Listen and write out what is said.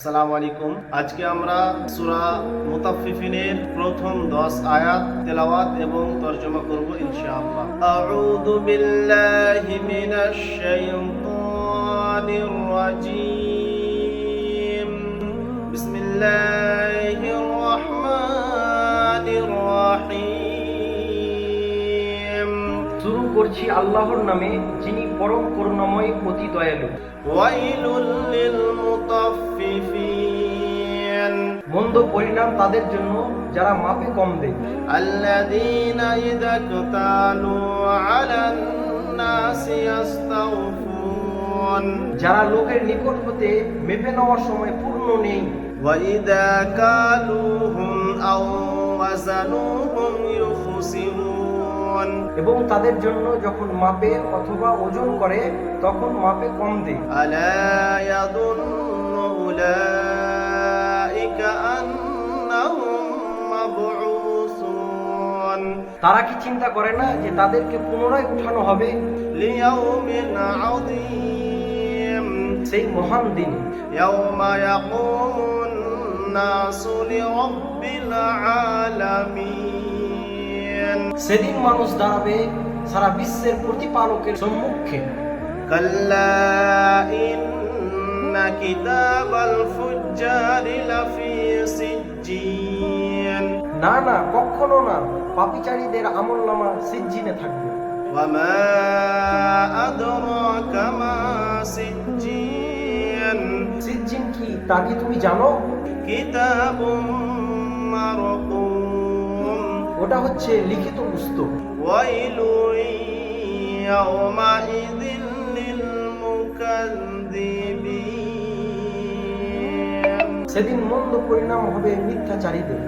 আসসালামু আলাইকুম। আজকে আমরা সূরা মুতাফফিফিনের প্রথম 10 আয়াত তেলাওয়াত এবং তরজমা করব ইনশাআল্লাহ। আউযু বিল্লাহি মিনাশ শাইতানির রাজীম। বিসমিল্লাহির রহমানির রহিম। শুরু করছি আল্লাহর নামে, যিনি পরম করুণাময় অতি দয়ালু। ওয়াইলুল লিল মুতাফফিফিন। মন্দ পরিণাম তাদের জন্য যারা মাপে কম দেয়। আল্লাযীনা ইযা কাতালু আলান নাসি ইস্তাওফুন। যারা লোকের নিকট হতে মেপে নেওয়ার সময় পূর্ণ নেই। ওয়া ইযা কালুহুম আও ওয়াজানুহুম ইউখসিরুন। এবং তাদের জন্য যখন মাপে অথবা ওজন করে তখন মাপে কম দেয়। আলা ইয়াযুন্নু উলাইকা আন্নাহুম মাবউসুন। তারা কি চিন্তা করে না যে তাদেরকে পুনরায় উঠানো হবে লিয়াউমিন আযীম। সেই মহান দিন, ইয়াওমা ইয়াকুমুন নাসু লিরাব্বিল আলামিন। সেদিন মানুষ দাঁড়াবে সারা বিশ্বের প্রতিপালকের সম্মুখে। কাল্লা ইন্না কিতাবাল ফুজ্জারি লাফি সিজ্জিন। না না, কখনো না, পাপীচারীদের আমলনামা সিজ্জিনে থাকবে। ওয়া মা আদরাকা মা সিজ্জিন। সিজ্জিন কি তা কি তুমি জানো? কিতাবুম মারকুম। ওটা হচ্ছে লিখিত পুস্তক। ওয়াইলু ইয়াওমাইযিল লিল মুকাযযিবিন। সেদিন মন্দ পরিণাম হবে মিথ্যাচারীদের।